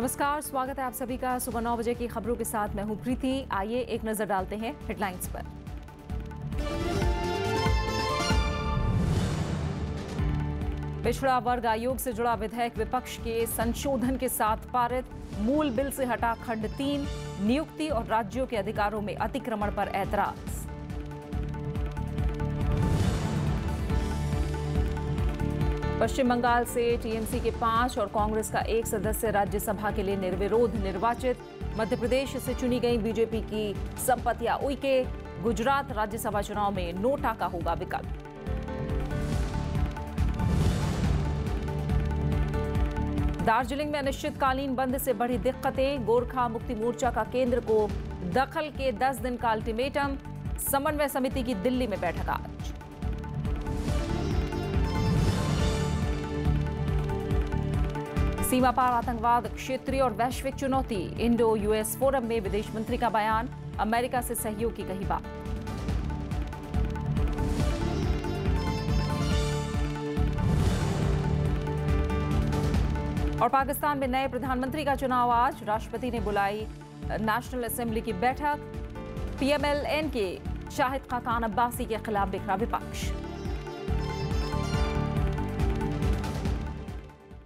नमस्कार, स्वागत है आप सभी का सुबह 9 बजे की खबरों के साथ। मैं हूं प्रीति। आइए एक नजर डालते हैं हेडलाइंस पर। पिछड़ा वर्ग आयोग से जुड़ा विधेयक विपक्ष के संशोधन के साथ पारित। मूल बिल से हटा खंड 3, नियुक्ति और राज्यों के अधिकारों में अतिक्रमण पर ऐतराज। पश्चिम बंगाल से टीएमसी के 5 और कांग्रेस का 1 सदस्य राज्यसभा के लिए निर्विरोध निर्वाचित। मध्य प्रदेश से चुनी गई बीजेपी की संपत्तियां उइके। गुजरात राज्यसभा चुनाव में नोटा का होगा विकल्प। दार्जिलिंग में अनिश्चितकालीन बंद से बढ़ी दिक्कतें। गोरखा मुक्ति मोर्चा का केंद्र को दखल के 10 दिन का अल्टीमेटम। समन्वय समिति की दिल्ली में बैठक आज। सीमा पार आतंकवाद क्षेत्रीय और वैश्विक चुनौती। इंडो यूएस फोरम में विदेश मंत्री का बयान। अमेरिका से सहयोग की कही बात। और पाकिस्तान में नए प्रधानमंत्री का चुनाव आज। राष्ट्रपति ने बुलाई नेशनल असेंबली की बैठक। पीएमएलएन के शाहिद खाकान अब्बासी के खिलाफ बिखरा विपक्ष।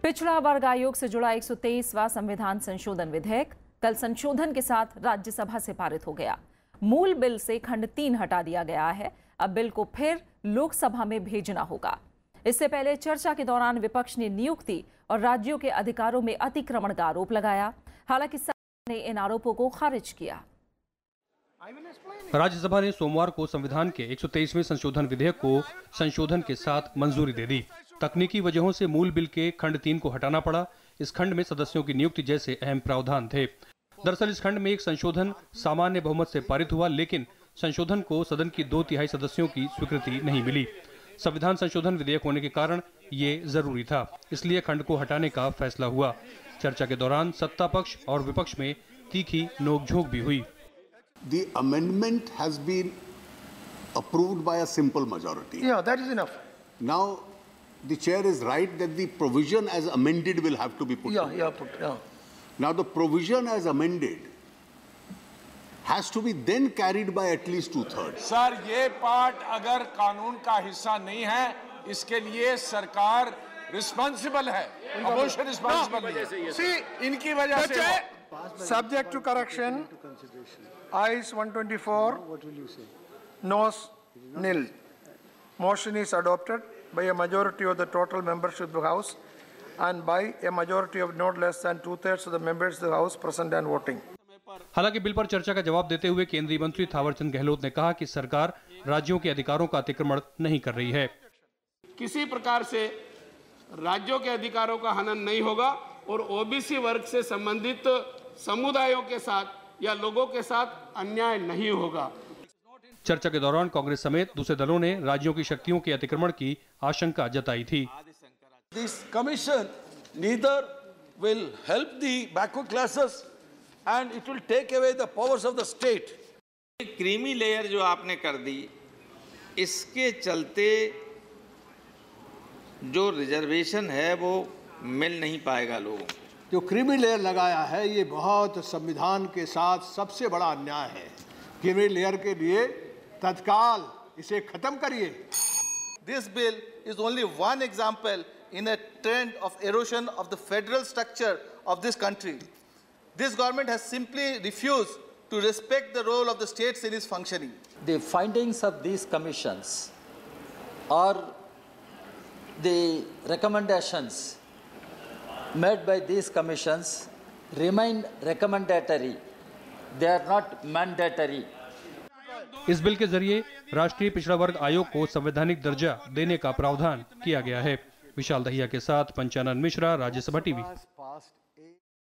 पिछड़ा वर्ग आयोग से जुड़ा 123वां संविधान संशोधन विधेयक कल संशोधन के साथ राज्यसभा से पारित हो गया। मूल बिल से खंड 3 हटा दिया गया है। अब बिल को फिर लोकसभा में भेजना होगा। इससे पहले चर्चा के दौरान विपक्ष ने नियुक्ति और राज्यों के अधिकारों में अतिक्रमण का आरोप लगाया। हालांकि सरकार ने इन आरोपों को खारिज किया। राज्यसभा ने सोमवार को संविधान के 123वें संशोधन विधेयक को संशोधन के साथ मंजूरी दे दी। तकनीकी वजहों से मूल बिल के खंड 3 को हटाना पड़ा। इस खंड में सदस्यों की नियुक्ति जैसे अहम प्रावधान थे। दरअसल इस खंड में एक संशोधन सामान्य बहुमत से पारित हुआ, लेकिन संशोधन को सदन की 2/3 सदस्यों की स्वीकृति नहीं मिली। संविधान संशोधन विधेयक होने के कारण ये जरूरी था, इसलिए खंड को हटाने का फैसला हुआ। चर्चा के दौरान सत्ता पक्ष और विपक्ष में तीखी नोकझोंक भी हुई। The amendment has been approved by a simple majority. Yeah, that is enough. Now, the chair is right that the provision as amended will have to be put. Yeah. Now, the provision as amended has to be then carried by at least 2/3. Sir, ये part अगर कानून का हिस्सा नहीं है, इसके लिए सरकार रिस्पॉन्सिबल है। अपोजिशन रिस्पॉन्सिबल है। See, इनकी वजह से subject to correction, ayes 124, noes nil. Motion is adopted by a majority of the total membership of the House and by a majority of not less than 2/3 of the members of the House present and voting. हालांकि bill पर चर्चा का जवाब देते हुए केंद्रीय मंत्री थावरचंद गहलोत ने कहा कि सरकार राज्यों के अधिकारों का अतिक्रमण नहीं कर रही है। किसी प्रकार से राज्यों के अधिकारों का हनन नहीं होगा और ओबीसी वर्ग से संबंधित समुदायों के साथ या लोगों के साथ अन्याय नहीं होगा। चर्चा के दौरान कांग्रेस समेत दूसरे दलों ने राज्यों की शक्तियों के अतिक्रमण की आशंका जताई थी। This commission neither will help the backward classes and it will take away the powers of the state. Creamy layer जो आपने कर दी, इसके चलते जो रिजर्वेशन है वो मिल नहीं पाएगा लोगों को। जो क्रीमी लेयर लगाया है ये बहुत संविधान के साथ सबसे बड़ा अन्याय है। क्रीमी लेयर के लिए तत्काल इसे खत्म करिए। This bill is only one example in a trend of erosion of the federal structure of this country. This government has simply refused to respect the role of the states in its functioning. The findings of these commissions or the recommendations made by these commissions remain recommendatory. They are not mandatory. इस bill के जरिए राष्ट्रीय पिछड़ा वर्ग आयोग को संवैधानिक दर्जा देने का प्रावधान किया गया है। विशाल दहिया के साथ पंचानन मिश्रा, राज्यसभा टीवी।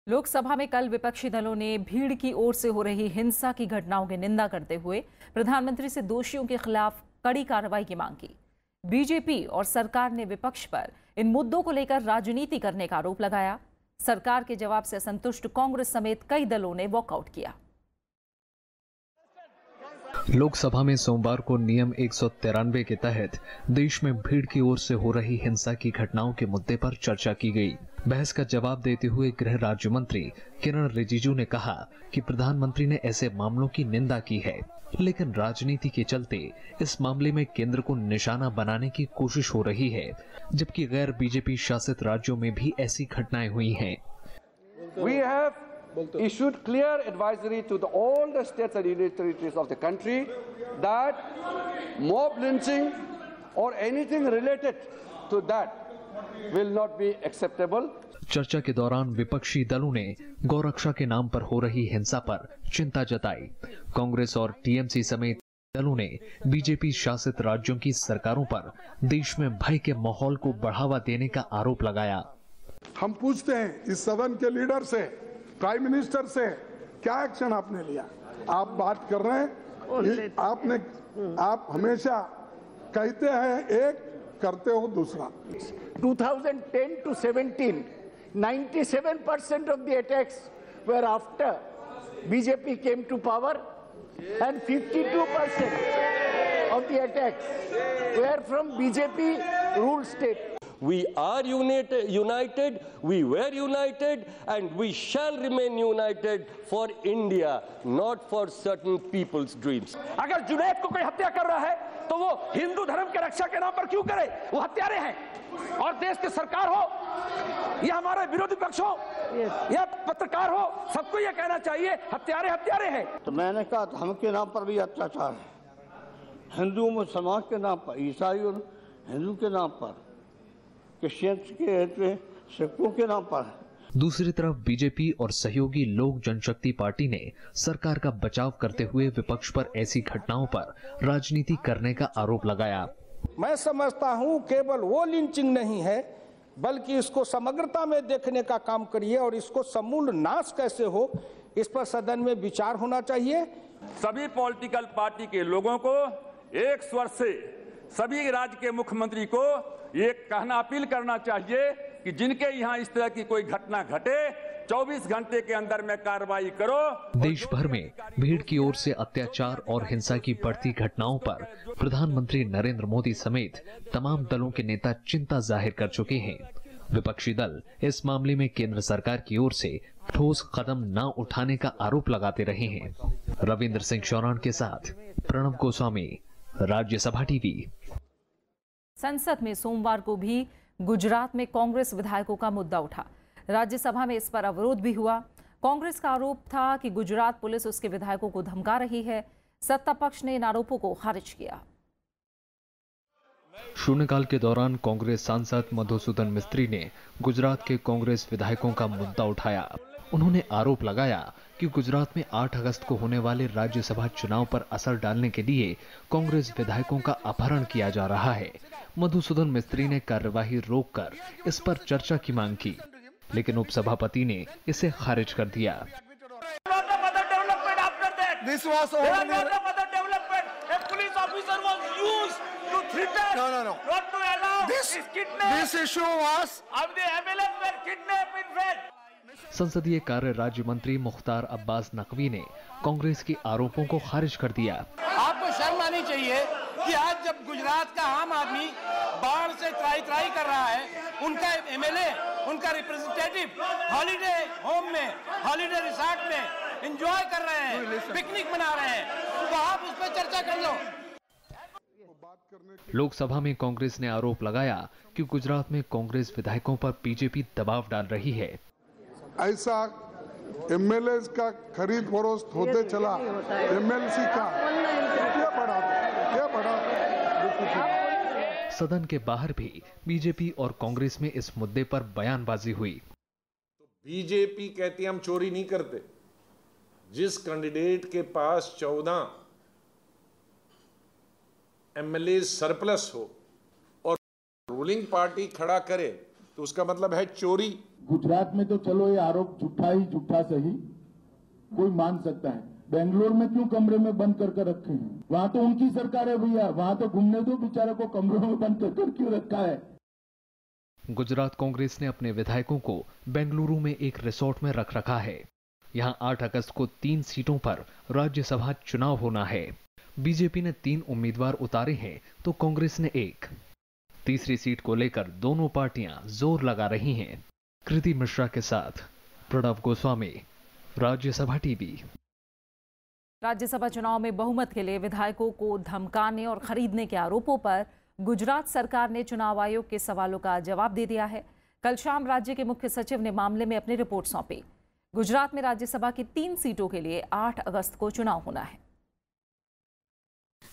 लोकसभा में कल विपक्षी दलों ने भीड़ की ओर से हो रही हिंसा की घटनाओं की निंदा करते हुए प्रधानमंत्री से दोषियों के खिलाफ कड़ी कार्रवाई की मांग की। बीजेपी और सरकार ने विपक्ष पर इन मुद्दों को लेकर राजनीति करने का आरोप लगाया। सरकार के जवाब से असंतुष्ट कांग्रेस समेत कई दलों ने वॉकआउट किया। लोकसभा में सोमवार को नियम 193 के तहत देश में भीड़ की ओर से हो रही हिंसा की घटनाओं के मुद्दे पर चर्चा की गई। बहस का जवाब देते हुए गृह राज्य मंत्री किरण रिजिजू ने कहा कि प्रधानमंत्री ने ऐसे मामलों की निंदा की है, लेकिन राजनीति के चलते इस मामले में केंद्र को निशाना बनाने की कोशिश हो रही है, जबकि गैर बीजेपी शासित राज्यों में भी ऐसी घटनाएं हुई हैं। We have issued clear advisory to all the states and union territories of the country that mob lynching or anything related to that will not be acceptable. चर्चा के दौरान विपक्षी दलों ने गौरक्षा के नाम पर हो रही हिंसा पर चिंता जताई। कांग्रेस और टीएमसी समेत दलों ने बीजेपी शासित राज्यों की सरकारों पर देश में भय के माहौल को बढ़ावा देने का आरोप लगाया। हम पूछते हैं इस सदन के लीडर से, प्राइम मिनिस्टर से, क्या एक्शन आपने लिया? आप बात कर रहे हैं, आप हमेशा कहते हैं एक, करते हो दूसरा। 2010 to 17, 97% of the attacks were after BJP came to power, and 52% of the attacks were from BJP ruled state. We are united, we were united, and we shall remain united for India, not for certain people's dreams. अगर जुनैद को कोई हत्या कर रहा है तो वो हिंदू धर्म के रक्षा के नाम पर क्यों करे? वो हत्यारे हैं। और देश की सरकार हो या हमारे विरोधी पक्ष हो या पत्रकार हो, सबको ये कहना चाहिए हत्यारे हत्यारे हैं। तो मैंने कहा धर्म के नाम पर भी अत्याचार है, हिंदू मुसलमान के नाम पर, ईसाई और हिंदू के नाम पर, क्रिश्चियंस के, सिखों के नाम पर। दूसरी तरफ बीजेपी और सहयोगी लोक जनशक्ति पार्टी ने सरकार का बचाव करते हुए विपक्ष पर ऐसी घटनाओं पर राजनीति करने का आरोप लगाया। मैं समझता हूं केवल वो लिंचिंग नहीं है, बल्कि इसको समग्रता में देखने का काम करिए और इसको समूल नाश कैसे हो, इस पर सदन में विचार होना चाहिए। सभी पॉलिटिकल पार्टी के लोगों को एक स्वर से सभी राज्य के मुख्यमंत्री को ये कहना, अपील करना चाहिए कि जिनके यहाँ इस तरह की कोई घटना घटे 24 घंटे के अंदर में कार्रवाई करो। देश भर में भीड़ की ओर से अत्याचार और हिंसा की बढ़ती घटनाओं पर प्रधानमंत्री नरेंद्र मोदी समेत तमाम दलों के नेता चिंता जाहिर कर चुके हैं। विपक्षी दल इस मामले में केंद्र सरकार की ओर से ठोस कदम न उठाने का आरोप लगाते रहे हैं। रविंद्र सिंह शौरान के साथ प्रणव गोस्वामी, राज्यसभा टीवी। संसद में सोमवार को भी गुजरात में कांग्रेस विधायकों का मुद्दा उठा। राज्यसभा में इस पर अवरोध भी हुआ। कांग्रेस का आरोप था कि गुजरात पुलिस उसके विधायकों को धमका रही है। सत्ता पक्ष ने इन आरोपों को खारिज किया। शून्यकाल के दौरान कांग्रेस सांसद मधुसूदन मिस्त्री ने गुजरात के कांग्रेस विधायकों का मुद्दा उठाया। उन्होंने आरोप लगाया कि गुजरात में 8 अगस्त को होने वाले राज्यसभा चुनाव पर असर डालने के लिए कांग्रेस विधायकों का अपहरण किया जा रहा है। मधुसूदन मिस्त्री ने कार्यवाही रोककर इस पर चर्चा की मांग की, लेकिन उपसभापति ने इसे खारिज कर दिया। संसदीय कार्य राज्य मंत्री मुख्तार अब्बास नकवी ने कांग्रेस के आरोपों को खारिज कर दिया। आपको शर्म आनी चाहिए कि आज जब गुजरात का आम आदमी बाढ़ से त्राई कर रहा है, उनका एमएलए, उनका रिप्रेजेंटेटिव हॉलीडे होम में, हॉलीडे रिसोर्ट में एंजॉय कर रहे हैं, पिकनिक मना रहे हैं, तो आप उस पर चर्चा कर लो। लोकसभा में कांग्रेस ने आरोप लगाया कि गुजरात में कांग्रेस विधायकों पर बीजेपी दबाव डाल रही है। ऐसा एमएलए का खरीद फरोख्त होते चला, एमएलसी का क्या बढ़ा। सदन के बाहर भी बीजेपी और कांग्रेस में इस मुद्दे पर बयानबाजी हुई। तो बीजेपी कहती हम चोरी नहीं करते। जिस कैंडिडेट के पास 14 एमएलए सरप्लस हो और रूलिंग पार्टी खड़ा करे तो उसका मतलब है चोरी। गुजरात में तो चलो ये आरोप झूठा सही कोई मान सकता है, बेंगलोर में क्यों कमरे में बंद कर रखे हैं? वहां तो उनकी सरकार है भैया, वहां तो घूमने दो, बेचारे को कमरों में बंद कर क्यों रखा है? गुजरात कांग्रेस ने अपने विधायकों को बेंगलुरु में एक रिसोर्ट में रखा है। यहां 8 अगस्त को 3 सीटों पर राज्यसभा चुनाव होना है। बीजेपी ने 3 उम्मीदवार उतारे हैं तो कांग्रेस ने 1। तीसरी सीट को लेकर दोनों पार्टियां जोर लगा रही हैं। कृति मिश्रा के साथ प्रणव गोस्वामी, राज्यसभा टीवी। राज्यसभा चुनाव में बहुमत के लिए विधायकों को धमकाने और खरीदने के आरोपों पर गुजरात सरकार ने चुनाव आयोग के सवालों का जवाब दे दिया है। कल शाम राज्य के मुख्य सचिव ने मामले में अपनी रिपोर्ट सौंपी। गुजरात में राज्यसभा की 3 सीटों के लिए 8 अगस्त को चुनाव होना है।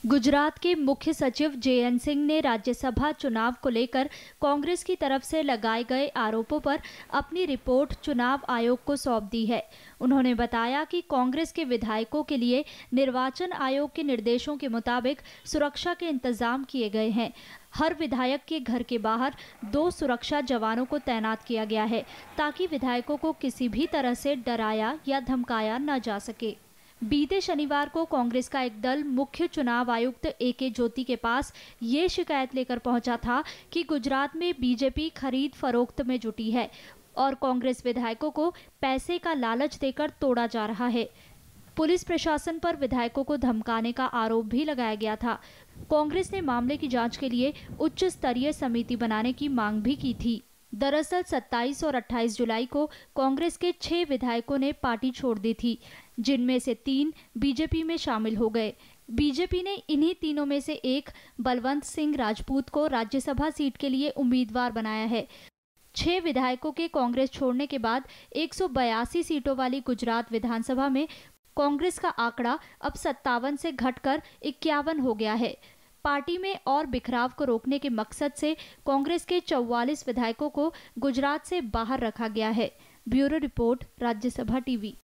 गुजरात के मुख्य सचिव JN सिंह ने राज्यसभा चुनाव को लेकर कांग्रेस की तरफ से लगाए गए आरोपों पर अपनी रिपोर्ट चुनाव आयोग को सौंप दी है। उन्होंने बताया कि कांग्रेस के विधायकों के लिए निर्वाचन आयोग के निर्देशों के मुताबिक सुरक्षा के इंतजाम किए गए हैं। हर विधायक के घर के बाहर 2 सुरक्षा जवानों को तैनात किया गया है ताकि विधायकों को किसी भी तरह से डराया या धमकाया न जा सके। बीते शनिवार को कांग्रेस का एक दल मुख्य चुनाव आयुक्त AK ज्योति के पास ये शिकायत लेकर पहुंचा था कि गुजरात में बीजेपी खरीद फरोख्त में जुटी है और कांग्रेस विधायकों को पैसे का लालच देकर तोड़ा जा रहा है। पुलिस प्रशासन पर विधायकों को धमकाने का आरोप भी लगाया गया था। कांग्रेस ने मामले की जांच के लिए उच्च स्तरीय समिति बनाने की मांग भी की थी। दरअसल 27 और 28 जुलाई को कांग्रेस के 6 विधायकों ने पार्टी छोड़ दी थी, जिनमें से 3 बीजेपी में शामिल हो गए। बीजेपी ने इन्हीं तीनों में से एक बलवंत सिंह राजपूत को राज्यसभा सीट के लिए उम्मीदवार बनाया है। 6 विधायकों के कांग्रेस छोड़ने के बाद 182 सीटों वाली गुजरात विधानसभा में कांग्रेस का आंकड़ा अब 57 से घटकर 51 हो गया है। पार्टी में और बिखराव को रोकने के मकसद से कांग्रेस के 44 विधायकों को गुजरात से बाहर रखा गया है। Bureau report, Rajya Sabha TV.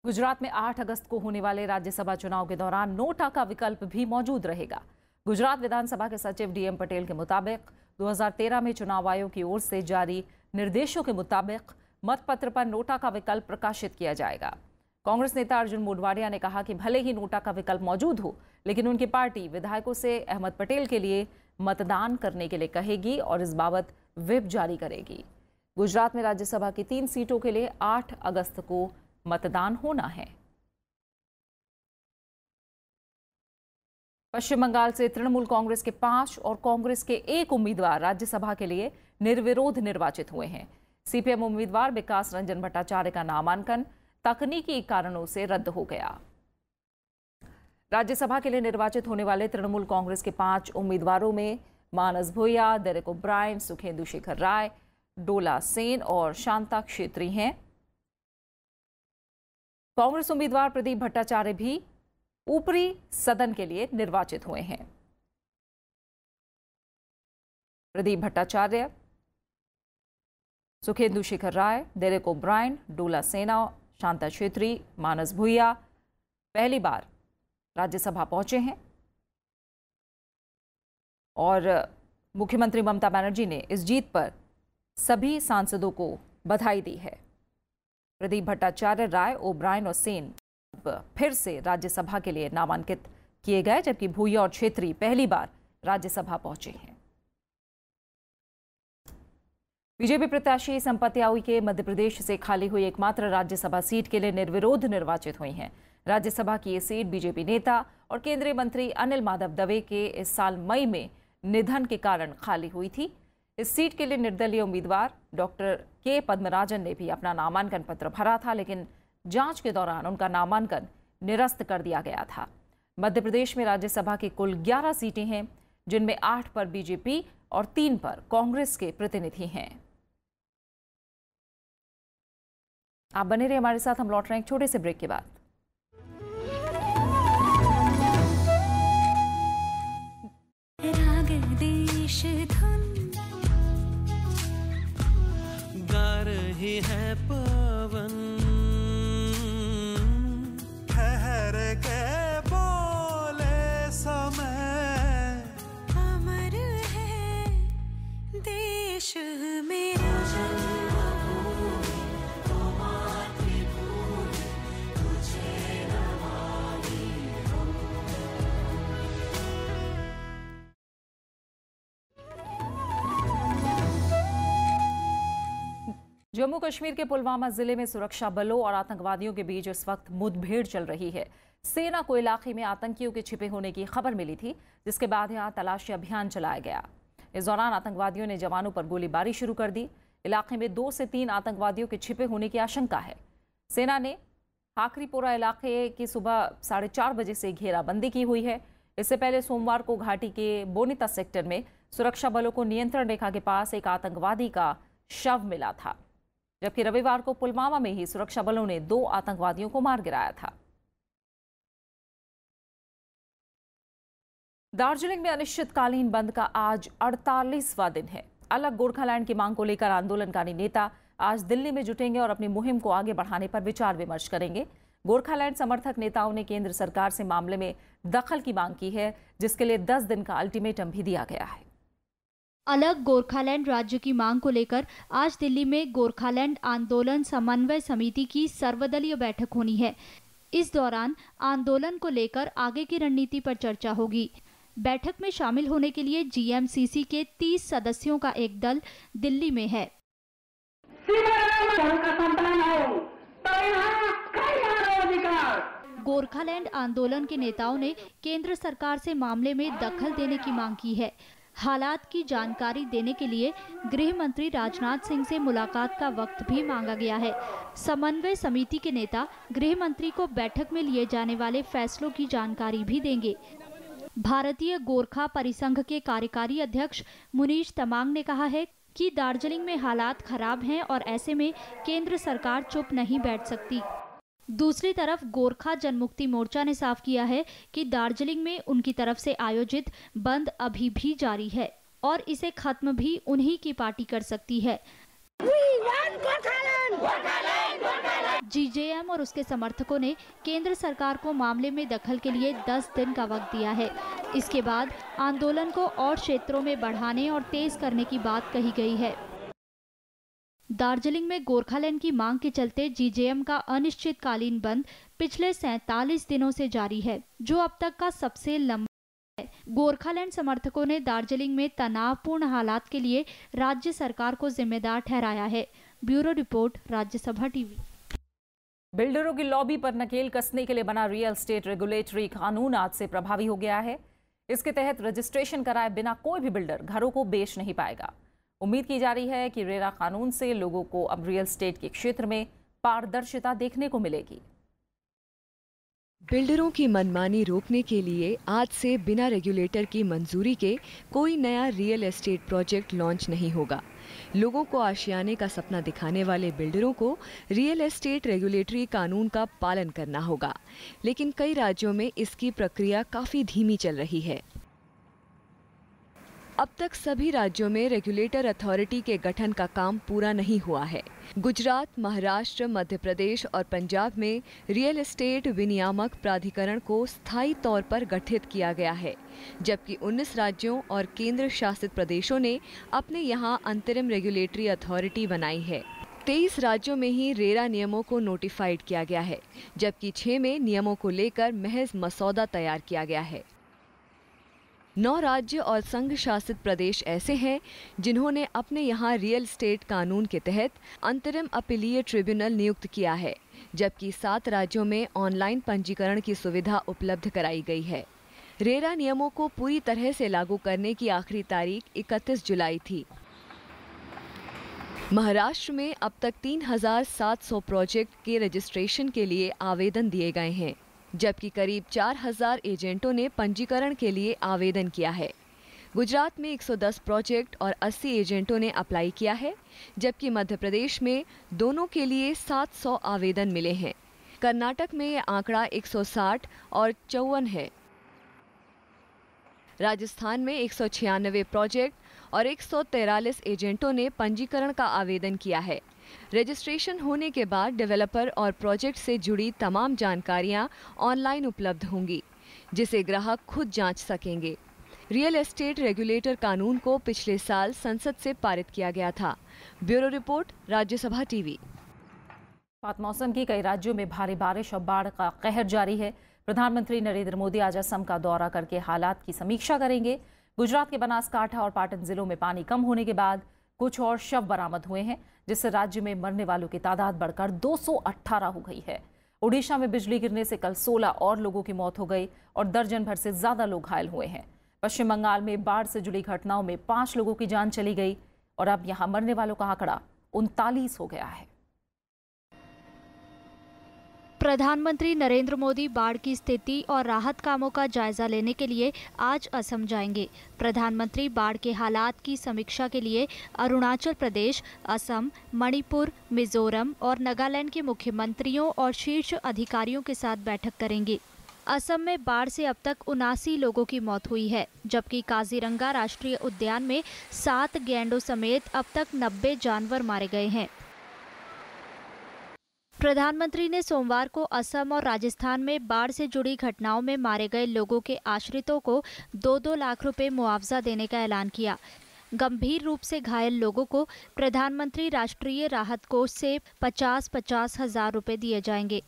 Gujarat में 8 अगस्त को होने वाले राज्यसभा चुनाव के दौरान नोटा का विकल्प भी मौजूद रहेगा। गुजरात विधानसभा के सचिव DM पटेल के मुताबिक 2013 में चुनाव आयोग की ओर से जारी निर्देशों के मुताबिक मतपत्र पर नोटा का विकल्प प्रकाशित किया जाएगा। कांग्रेस नेता अर्जुन मोढवाडिया ने कहा कि भले ही नोटा का विकल्प मौजूद हो, लेकिन उनकी पार्टी विधायकों से अहमद पटेल के लिए मतदान करने के लिए कहेगी और इस बाबत व्हिप जारी करेगी। गुजरात में राज्यसभा की 3 सीटों के लिए 8 अगस्त को मतदान होना है। पश्चिम बंगाल से तृणमूल कांग्रेस के 5 और कांग्रेस के 1 उम्मीदवार राज्यसभा के लिए निर्विरोध निर्वाचित हुए हैं। CPM उम्मीदवार विकास रंजन भट्टाचार्य का नामांकन तकनीकी कारणों से रद्द हो गया। राज्यसभा के लिए निर्वाचित होने वाले तृणमूल कांग्रेस के 5 उम्मीदवारों में मानस भुइया, डेरेक ओब्रायन, सुखेंदु शेखर राय, डोला सेन और शांता क्षेत्री हैं। कांग्रेस उम्मीदवार प्रदीप भट्टाचार्य भी ऊपरी सदन के लिए निर्वाचित हुए हैं। प्रदीप भट्टाचार्य, सुखेंदु शेखर राय, डेरेक ओब्रायन, डोला सेना, शांता क्षेत्री, मानस भुइया पहली बार राज्यसभा पहुंचे हैं और मुख्यमंत्री ममता बनर्जी ने इस जीत पर सभी सांसदों को बधाई दी है। प्रदीप भट्टाचार्य, राय, ओब्रायन और सेन फिर से राज्यसभा के लिए नामांकित किए गए, जबकि भुइया और क्षेत्री पहली बार राज्यसभा पहुंचे हैं। बीजेपी प्रत्याशी संपत्ति उइके मध्य प्रदेश से खाली हुई एकमात्र राज्यसभा सीट के लिए निर्विरोध निर्वाचित हुई हैं। राज्यसभा की ये सीट बीजेपी नेता और केंद्रीय मंत्री अनिल माधव दवे के इस साल मई में निधन के कारण खाली हुई थी। इस सीट के लिए निर्दलीय उम्मीदवार डॉक्टर के पद्मराजन ने भी अपना नामांकन पत्र भरा था, लेकिन जांच के दौरान उनका नामांकन निरस्त कर दिया गया था। मध्य प्रदेश में राज्यसभा की कुल 11 सीटें हैं, जिनमें 8 पर बीजेपी और 3 पर कांग्रेस के प्रतिनिधि हैं। आप बने रहिए हमारे साथ, हम लौट रहे हैं एक छोटे से ब्रेक के बाद। राग देश धुन गा रही है पवन, ठहर के बोले समय, अमर है देश मेरा। जम्मू कश्मीर के पुलवामा जिले में सुरक्षा बलों और आतंकवादियों के बीच इस वक्त मुठभेड़ चल रही है। सेना को इलाके में आतंकियों के छिपे होने की खबर मिली थी, जिसके बाद यहां तलाशी अभियान चलाया गया। इस दौरान आतंकवादियों ने जवानों पर गोलीबारी शुरू कर दी। इलाके में 2 से 3 आतंकवादियों के छिपे होने की आशंका है। सेना ने हाकरीपोरा इलाके की सुबह 4:30 बजे से घेराबंदी की हुई है। इससे पहले सोमवार को घाटी के बोनिता सेक्टर में सुरक्षा बलों को नियंत्रण रेखा के पास एक आतंकवादी का शव मिला था, जबकि रविवार को पुलवामा में ही सुरक्षा बलों ने 2 आतंकवादियों को मार गिराया था। दार्जिलिंग में अनिश्चितकालीन बंद का आज 48वां दिन है। अलग गोरखालैंड की मांग को लेकर आंदोलनकारी नेता आज दिल्ली में जुटेंगे और अपनी मुहिम को आगे बढ़ाने पर विचार विमर्श करेंगे। गोरखालैंड समर्थक नेताओं ने केंद्र सरकार से मामले में दखल की मांग की है, जिसके लिए 10 दिन का अल्टीमेटम भी दिया गया है। अलग गोरखालैंड राज्य की मांग को लेकर आज दिल्ली में गोरखालैंड आंदोलन समन्वय समिति की सर्वदलीय बैठक होनी है। इस दौरान आंदोलन को लेकर आगे की रणनीति पर चर्चा होगी। बैठक में शामिल होने के लिए जीएमसीसी के 30 सदस्यों का एक दल दिल्ली में है। गोरखालैंड आंदोलन के नेताओं ने केंद्र सरकार से मामले में दखल देने की मांग की है। हालात की जानकारी देने के लिए गृह मंत्री राजनाथ सिंह से मुलाकात का वक्त भी मांगा गया है। समन्वय समिति के नेता गृह मंत्री को बैठक में लिए जाने वाले फैसलों की जानकारी भी देंगे। भारतीय गोरखा परिसंघ के कार्यकारी अध्यक्ष मुनीश तमांग ने कहा है कि दार्जिलिंग में हालात खराब हैं और ऐसे में केंद्र सरकार चुप नहीं बैठ सकती। दूसरी तरफ गोरखा जनमुक्ति मोर्चा ने साफ किया है कि दार्जिलिंग में उनकी तरफ से आयोजित बंद अभी भी जारी है और इसे खत्म भी उन्हीं की पार्टी कर सकती है। जीजेएम और उसके समर्थकों ने केंद्र सरकार को मामले में दखल के लिए 10 दिन का वक्त दिया है। इसके बाद आंदोलन को और क्षेत्रों में बढ़ाने और तेज करने की बात कही गई है। दार्जिलिंग में गोरखालैंड की मांग के चलते जीजेएम का अनिश्चितकालीन बंद पिछले 47 दिनों से जारी है, जो अब तक का सबसे लंबा है। गोरखालैंड समर्थकों ने दार्जिलिंग में तनावपूर्ण हालात के लिए राज्य सरकार को जिम्मेदार ठहराया है। Bureau report, Rajya Sabha TV. बिल्डरों की लॉबी पर नकेल कसने के लिए बना रियल एस्टेट रेगुलेटरी कानून आज से प्रभावी हो गया है। इसके तहत रजिस्ट्रेशन कराए बिना कोई भी बिल्डर घरों को बेच नहीं पाएगा। उम्मीद की जा रही है कि रेरा कानून से लोगों को अब रियल एस्टेट के क्षेत्र में पारदर्शिता देखने को मिलेगी। बिल्डरों की मनमानी रोकने के लिए आज से बिना रेगुलेटर की मंजूरी के कोई नया रियल एस्टेट प्रोजेक्ट लॉन्च नहीं होगा। लोगों को आशियाने का सपना दिखाने वाले बिल्डरों को रियल एस्टेट रेगुलेटरी कानून का पालन करना होगा, लेकिन कई राज्यों में इसकी प्रक्रिया काफ़ी धीमी चल रही है। अब तक सभी राज्यों में रेगुलेटर अथॉरिटी के गठन का काम पूरा नहीं हुआ है। गुजरात, महाराष्ट्र, मध्य प्रदेश और पंजाब में रियल एस्टेट विनियामक प्राधिकरण को स्थायी तौर पर गठित किया गया है, जबकि 19 राज्यों और केंद्र शासित प्रदेशों ने अपने यहाँ अंतरिम रेगुलेटरी अथॉरिटी बनाई है। 23 राज्यों में ही रेरा नियमों को नोटिफाइड किया गया है, जबकि 6 में नियमों को लेकर महज मसौदा तैयार किया गया है। 9 राज्य और संघ शासित प्रदेश ऐसे हैं जिन्होंने अपने यहाँ रियल एस्टेट कानून के तहत अंतरिम अपीलीय ट्रिब्यूनल नियुक्त किया है, जबकि 7 राज्यों में ऑनलाइन पंजीकरण की सुविधा उपलब्ध कराई गई है। रेरा नियमों को पूरी तरह से लागू करने की आखिरी तारीख 31 जुलाई थी। महाराष्ट्र में अब तक 3,700 प्रोजेक्ट के रजिस्ट्रेशन के लिए आवेदन दिए गए हैं, जबकि करीब 4,000 एजेंटों ने पंजीकरण के लिए आवेदन किया है। गुजरात में 110 प्रोजेक्ट और 80 एजेंटों ने अप्लाई किया है, जबकि मध्य प्रदेश में दोनों के लिए 700 आवेदन मिले हैं। कर्नाटक में ये आंकड़ा 160 और 54 है। राजस्थान में 196 प्रोजेक्ट और 143 एजेंटों ने पंजीकरण का आवेदन किया है। रजिस्ट्रेशन होने के बाद डेवलपर और प्रोजेक्ट से जुड़ी तमाम जानकारियां ऑनलाइन उपलब्ध होंगी, जिसे ग्राहक खुद जांच सकेंगे। रियल एस्टेट रेगुलेटर कानून को पिछले साल संसद से पारित किया गया था। Bureau report, Rajya Sabha TV. बात मौसम की। कई राज्यों में भारी बारिश और बाढ़ का कहर जारी है। प्रधानमंत्री नरेंद्र मोदी आज असम का दौरा करके हालात की समीक्षा करेंगे। गुजरात के बनासकांठा और पाटन जिलों में पानी कम होने के बाद कुछ और शव बरामद हुए हैं, जिससे राज्य में मरने वालों की तादाद बढ़कर 218 हो गई है। उड़ीसा में बिजली गिरने से कल 16 और लोगों की मौत हो गई और दर्जन भर से ज्यादा लोग घायल हुए हैं। पश्चिम बंगाल में बाढ़ से जुड़ी घटनाओं में 5 लोगों की जान चली गई और अब यहां मरने वालों का आंकड़ा 39 हो गया है। प्रधानमंत्री नरेंद्र मोदी बाढ़ की स्थिति और राहत कामों का जायजा लेने के लिए आज असम जाएंगे। प्रधानमंत्री बाढ़ के हालात की समीक्षा के लिए अरुणाचल प्रदेश, असम, मणिपुर, मिजोरम और नागालैंड के मुख्यमंत्रियों और शीर्ष अधिकारियों के साथ बैठक करेंगे। असम में बाढ़ से अब तक 79 लोगों की मौत हुई है, जबकि काजीरंगा राष्ट्रीय उद्यान में 7 गैंडों समेत अब तक 90 जानवर मारे गए हैं। प्रधानमंत्री ने सोमवार को असम और राजस्थान में बाढ़ से जुड़ी घटनाओं में मारे गए लोगों के आश्रितों को 2-2 लाख रुपए मुआवजा देने का ऐलान किया। गंभीर रूप से घायल लोगों को प्रधानमंत्री राष्ट्रीय राहत कोष से 50-50 हजार रुपए दिए जाएंगे।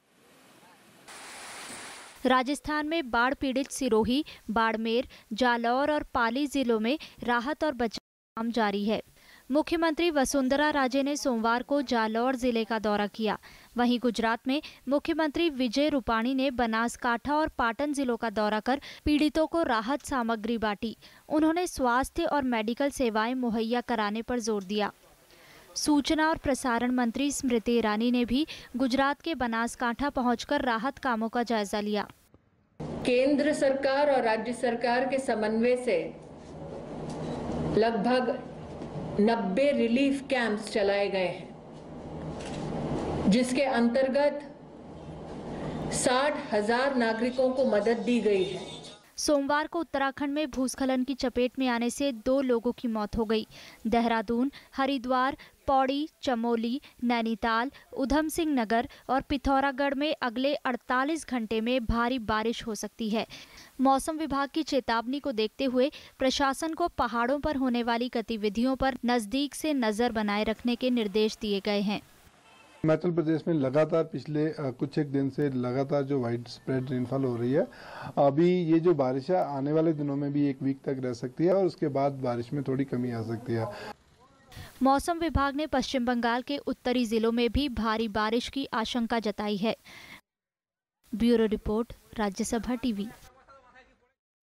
राजस्थान में बाढ़ पीड़ित सिरोही, बाड़मेर, जालौर और पाली जिलों में राहत और बचाव काम जारी है। मुख्यमंत्री वसुंधरा राजे ने सोमवार को जालौर जिले का दौरा किया। वहीं गुजरात में मुख्यमंत्री विजय रूपाणी ने बनासकांठा और पाटन जिलों का दौरा कर पीड़ितों को राहत सामग्री बांटी। उन्होंने स्वास्थ्य और मेडिकल सेवाएं मुहैया कराने पर जोर दिया। सूचना और प्रसारण मंत्री स्मृति ईरानी ने भी गुजरात के बनासकांठा पहुंचकर राहत कामों का जायजा लिया। केंद्र सरकार और राज्य सरकार के समन्वय से लगभग 90 रिलीफ कैंप्स चलाए गए हैं, जिसके अंतर्गत 60,000 नागरिकों को मदद दी गई है। सोमवार को उत्तराखंड में भूस्खलन की चपेट में आने से 2 लोगों की मौत हो गई। देहरादून, हरिद्वार, पौड़ी, चमोली, नैनीताल, उधम सिंह नगर और पिथौरागढ़ में अगले 48 घंटे में भारी बारिश हो सकती है। मौसम विभाग की चेतावनी को देखते हुए प्रशासन को पहाड़ों पर होने वाली गतिविधियों पर नजदीक से नजर बनाए रखने के निर्देश दिए गए हैं। हिमाचल प्रदेश में लगातार पिछले कुछ एक दिन से लगातार जो वाइड स्प्रेड रेनफॉल हो रही है, अभी ये जो बारिश है आने वाले दिनों में भी 1 वीक तक रह सकती है और उसके बाद बारिश में थोड़ी कमी आ सकती है। मौसम विभाग ने पश्चिम बंगाल के उत्तरी जिलों में भी भारी बारिश की आशंका जताई है। Bureau report, Rajya Sabha TV.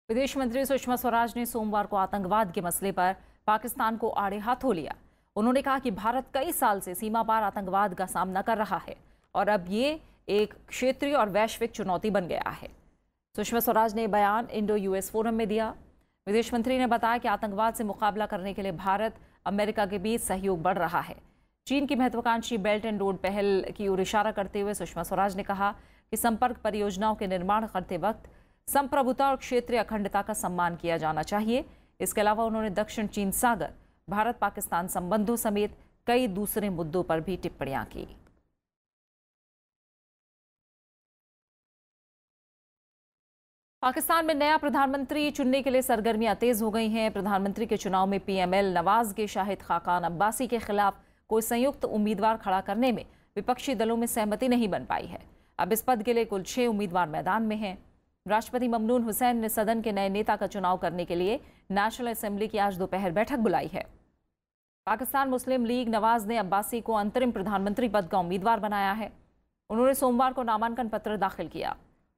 विदेश मंत्री सुषमा स्वराज ने सोमवार को आतंकवाद के मसले पर पाकिस्तान को आड़े हाथों लिया। उन्होंने कहा कि भारत कई साल से सीमा पार आतंकवाद का सामना कर रहा है और अब ये एक क्षेत्रीय और वैश्विक चुनौती बन गया है। सुषमा स्वराज ने बयान इंडो यूएस फोरम में दिया। विदेश मंत्री ने बताया कि आतंकवाद से मुकाबला करने के लिए भारत अमेरिका के बीच सहयोग बढ़ रहा है। चीन की महत्वाकांक्षी बेल्ट एंड रोड पहल की ओर इशारा करते हुए सुषमा स्वराज ने कहा कि संपर्क परियोजनाओं के निर्माण करते वक्त संप्रभुता और क्षेत्रीय अखंडता का सम्मान किया जाना चाहिए। इसके अलावा उन्होंने दक्षिण चीन सागर, भारत पाकिस्तान संबंधों समेत कई दूसरे मुद्दों पर भी टिप्पणियां की। पाकिस्तान में नया प्रधानमंत्री चुनने के लिए सरगर्मियां तेज हो गई हैं। प्रधानमंत्री के चुनाव में पीएमएल नवाज के शाहिद खाकान अब्बासी के खिलाफ कोई संयुक्त उम्मीदवार खड़ा करने में विपक्षी दलों में सहमति नहीं बन पाई है। अब इस पद के लिए कुल 6 उम्मीदवार मैदान में हैं। राष्ट्रपति ममनून हुसैन ने सदन के नए नेता का चुनाव करने के लिए नेशनल असेंबली की आज दोपहर बैठक बुलाई है। पाकिस्तान मुस्लिम लीग नवाज ने अब्बासी को अंतरिम प्रधानमंत्री पद का उम्मीदवार बनाया है। उन्होंने सोमवार को नामांकन पत्र दाखिल किया।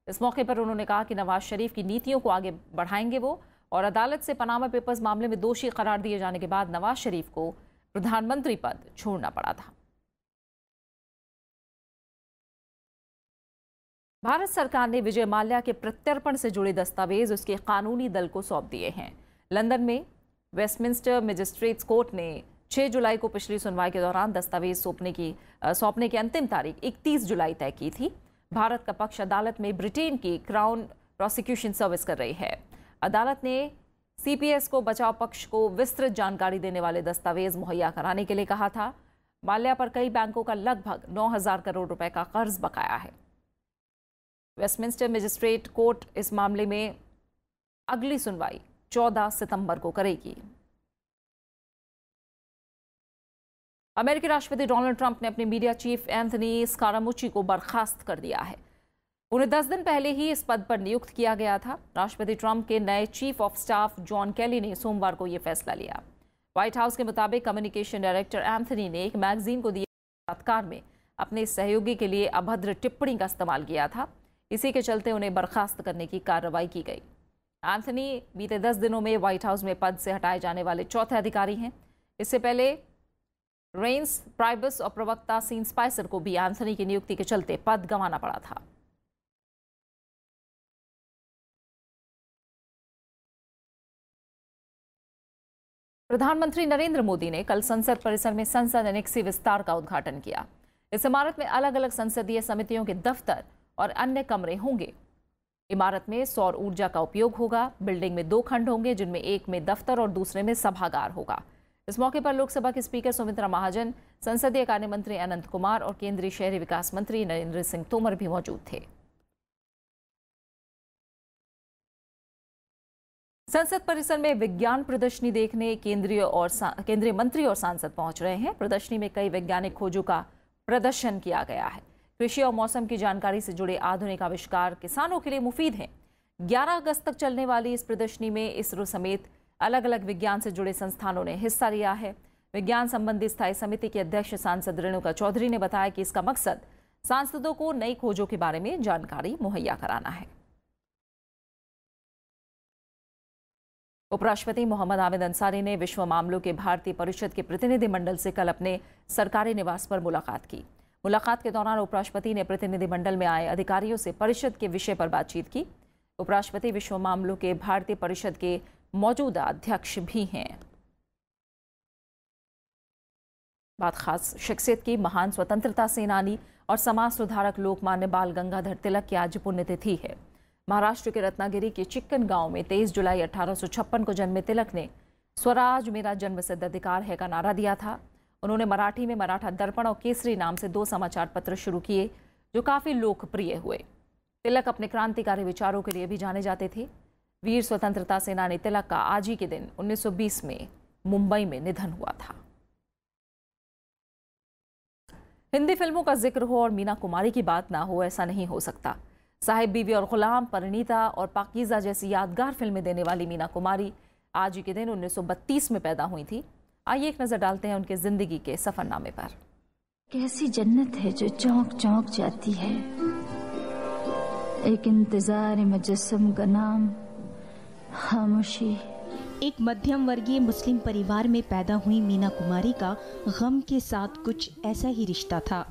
इस मौके पर उन्होंने कहा कि नवाज शरीफ की नीतियों को आगे बढ़ाएंगे वो, और अदालत से पनामा पेपर्स मामले में दोषी करार दिए जाने के बाद नवाज शरीफ को प्रधानमंत्री पद छोड़ना पड़ा था। भारत सरकार ने विजय माल्या के प्रत्यर्पण से जुड़े दस्तावेज उसके कानूनी दल को सौंप दिए हैं। लंदन में वेस्टमिंस्टर मजिस्ट्रेट्स कोर्ट ने 6 जुलाई को पिछली सुनवाई के दौरान दस्तावेज सौंपने की अंतिम तारीख 31 जुलाई तय की थी। भारत का पक्ष अदालत में ब्रिटेन की क्राउन प्रोसिक्यूशन सर्विस कर रही है। अदालत ने सीपीएस को बचाव पक्ष को विस्तृत जानकारी देने वाले दस्तावेज मुहैया कराने के लिए कहा था। माल्या पर कई बैंकों का लगभग 9,000 करोड़ रुपए का कर्ज बकाया है। वेस्टमिंस्टर मजिस्ट्रेट कोर्ट इस मामले में अगली सुनवाई 14 सितंबर को करेगी। अमेरिकी राष्ट्रपति डोनाल्ड ट्रंप ने अपने मीडिया चीफ एंथनी स्कारामुच्ची को बर्खास्त कर दिया है। उन्हें 10 दिन पहले ही इस पद पर नियुक्त किया गया था। राष्ट्रपति ट्रंप के नए चीफ ऑफ स्टाफ जॉन केली ने सोमवार को यह फैसला लिया। व्हाइट हाउस के मुताबिक कम्युनिकेशन डायरेक्टर एंथनी ने एक मैगजीन को दिए साक्षात्कार में अपने सहयोगी के लिए अभद्र टिप्पणी का इस्तेमाल किया था। इसी के चलते उन्हें बर्खास्त करने की कार्रवाई की गई। एंथनी बीते 10 दिनों में व्हाइट हाउस में पद से हटाए जाने वाले चौथे अधिकारी हैं। इससे पहले रेंस प्राइबस और प्रवक्ता सीन स्पाइसर को भी एंथनी की नियुक्ति के चलते पद गंवाना पड़ा था। प्रधानमंत्री नरेंद्र मोदी ने कल संसद परिसर में संसद एनेक्सी विस्तार का उद्घाटन किया। इस इमारत में अलग अलग संसदीय समितियों के दफ्तर और अन्य कमरे होंगे। इमारत में सौर ऊर्जा का उपयोग होगा। बिल्डिंग में 2 खंड होंगे, जिनमें एक में दफ्तर और दूसरे में सभागार होगा। इस मौके पर लोकसभा के स्पीकर सुमित्रा महाजन, संसदीय कार्य मंत्री अनंत कुमार और केंद्रीय शहरी विकास मंत्री नरेंद्र सिंह तोमर भी मौजूद थे। संसद परिसर में विज्ञान प्रदर्शनी देखने केंद्रीय मंत्री और सांसद पहुंच रहे हैं। प्रदर्शनी में कई वैज्ञानिक खोजों का प्रदर्शन किया गया है। कृषि और मौसम की जानकारी से जुड़े आधुनिक आविष्कार किसानों के लिए मुफीद हैं। 11 अगस्त तक चलने वाली इस प्रदर्शनी में इसरो समेत अलग अलग विज्ञान से जुड़े संस्थानों ने हिस्सा लिया है। विज्ञान संबंधी स्थायी समिति के अध्यक्ष सांसद रेणुका चौधरी ने बताया कि इसका मकसद सांसदों को नई खोजों के बारे में जानकारी मुहैया कराना है। उपराष्ट्रपति मोहम्मद आमिद अंसारी ने विश्व मामलों के भारतीय परिषद के प्रतिनिधिमंडल से कल अपने सरकारी निवास पर मुलाकात की। मुलाकात के दौरान उपराष्ट्रपति ने प्रतिनिधिमंडल में आए अधिकारियों से परिषद के विषय पर बातचीत की। उपराष्ट्रपति विश्व मामलों के भारतीय परिषद के मौजूदा अध्यक्ष भी हैं। बात खास शख्सियत की। महान स्वतंत्रता सेनानी और समाज सुधारक लोकमान्य बाल गंगाधर तिलक की आज पुण्यतिथि है। महाराष्ट्र के रत्नागिरी के चिक्कन गांव में 23 जुलाई 1856 को जन्मे तिलक ने स्वराज मेरा जन्मसिद्ध अधिकार है का नारा दिया था। उन्होंने मराठी में मराठा दर्पण और केसरी नाम से 2 समाचार पत्र शुरू किए, जो काफ़ी लोकप्रिय हुए। तिलक अपने क्रांतिकारी विचारों के लिए भी जाने जाते थे। वीर स्वतंत्रता सेनानी तिलक का आज ही के दिन 1920 में मुंबई में निधन हुआ था। हिंदी फिल्मों का जिक्र हो और मीना कुमारी की बात ना हो, ऐसा नहीं हो सकता। साहिब बीवी और गुलाम, परिणीता और पाकीज़ा जैसी यादगार फिल्में देने वाली मीना कुमारी आज ही के दिन 1932 में पैदा हुई थी। आइए एक नजर डालते हैं उनके जिंदगी के सफरनामे पर। कैसी जन्नत है जो चौंक चौंक जाती है, एक इंतजार मुजस्सम का नाम खामोशी। एक मध्यम वर्गीय मुस्लिम परिवार में पैदा हुई मीना कुमारी का गम के साथ कुछ ऐसा ही रिश्ता था।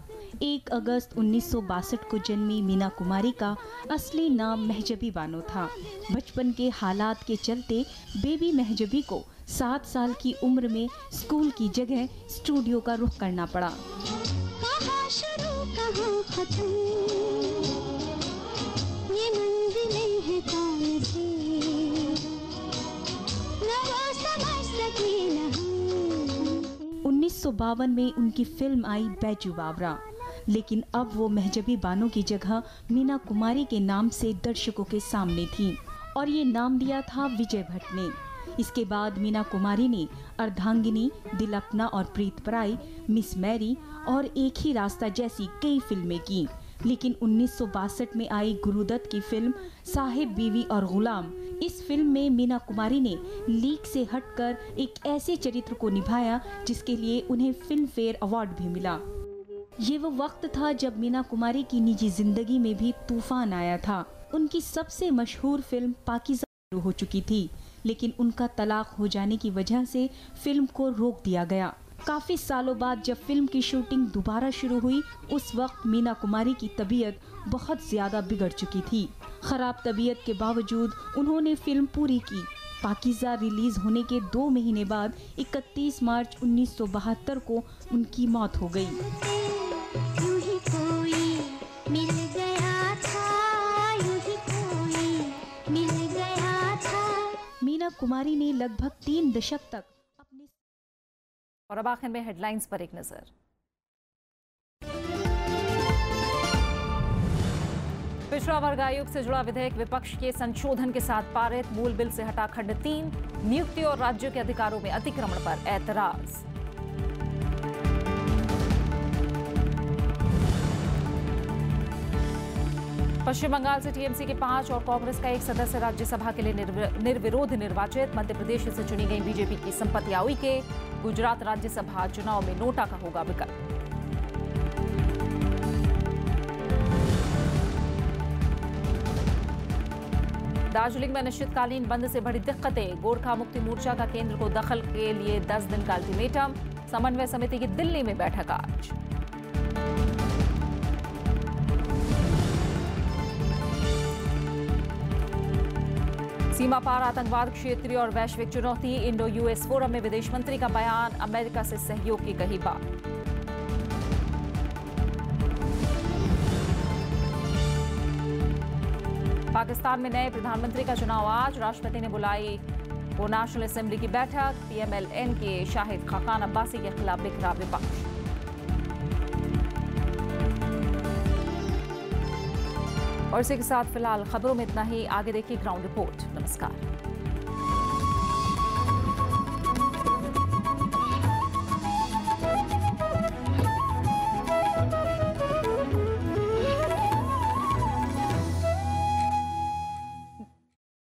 1 अगस्त 1962 को जन्मी मीना कुमारी का असली नाम महजबी बानो था। बचपन के हालात के चलते बेबी महजबी को 7 साल की उम्र में स्कूल की जगह स्टूडियो का रुख करना पड़ा। कहाँ शुरू कहाँ खत्म, ये मंजिलें हैं कौन सी, न वो समझ सके न हम। 1952 में उनकी फिल्म आई बैजू बावरा, लेकिन अब वो महजबी बानो की जगह मीना कुमारी के नाम से दर्शकों के सामने थी और ये नाम दिया था विजय भट्ट ने। इसके बाद मीना कुमारी ने अर्धांगिनी, दिल अपना और प्रीत पराई, मिस मैरी और एक ही रास्ता जैसी कई फिल्में की। लेकिन 1962 में आई गुरुदत्त की फिल्म साहिब बीवी और गुलाम, इस फिल्म में मीना कुमारी ने लीक से हटकर एक ऐसे चरित्र को निभाया जिसके लिए उन्हें फिल्म फेयर अवार्ड भी मिला। ये वो वक्त था जब मीना कुमारी की निजी जिंदगी में भी तूफान आया था। उनकी सबसे मशहूर फिल्म पाकीज़ा शुरू हो चुकी थी, लेकिन उनका तलाक हो जाने की वजह से फिल्म को रोक दिया गया। काफी सालों बाद जब फिल्म की शूटिंग दोबारा शुरू हुई, उस वक्त मीना कुमारी की तबीयत बहुत ज्यादा बिगड़ चुकी थी। खराब तबीयत के बावजूद उन्होंने फिल्म पूरी की। पाकीज़ा रिलीज होने के 2 महीने बाद 31 मार्च 1972 को उनकी मौत हो गई। यूं ही कोई मिल गया था, यूं ही कोई मिल गया था। मीना कुमारी ने लगभग 3 दशक तक अपने। और अब आखिर में हेडलाइंस पर एक नजर। पिछड़ा वर्ग आयोग से जुड़ा विधेयक विपक्ष के संशोधन के साथ पारित। मूल बिल से हटा खंड 3, नियुक्ति और राज्यों के अधिकारों में अतिक्रमण पर ऐतराज। पश्चिम बंगाल से टीएमसी के 5 और कांग्रेस का 1 सदस्य राज्यसभा के लिए निर्विरोध निर्वाचित। मध्य प्रदेश से चुनी गई बीजेपी की संपत्ति उइके। गुजरात राज्यसभा चुनाव में नोटा का होगा विकल्प। दार्जिलिंग में अनिश्चितकालीन बंद से बड़ी दिक्कतें। गोरखा मुक्ति मोर्चा का केंद्र को दखल के लिए 10 दिन का अल्टीमेटम। समन्वय समिति की दिल्ली में बैठक आज। सीमा पार आतंकवाद क्षेत्रीय और वैश्विक चुनौती। इंडो यूएस फोरम में विदेश मंत्री का बयान। अमेरिका से सहयोग की कही बात। पाकिस्तान में नए प्रधानमंत्री का चुनाव आज। राष्ट्रपति ने बुलाई वो नेशनल असेंबली की बैठक। पीएमएलएन के शाहिद खाकान अब्बासी के खिलाफ बिखरा विपक्ष। और इसी के साथ फिलहाल खबरों में इतना ही। आगे देखिए ग्राउंड रिपोर्ट। नमस्कार।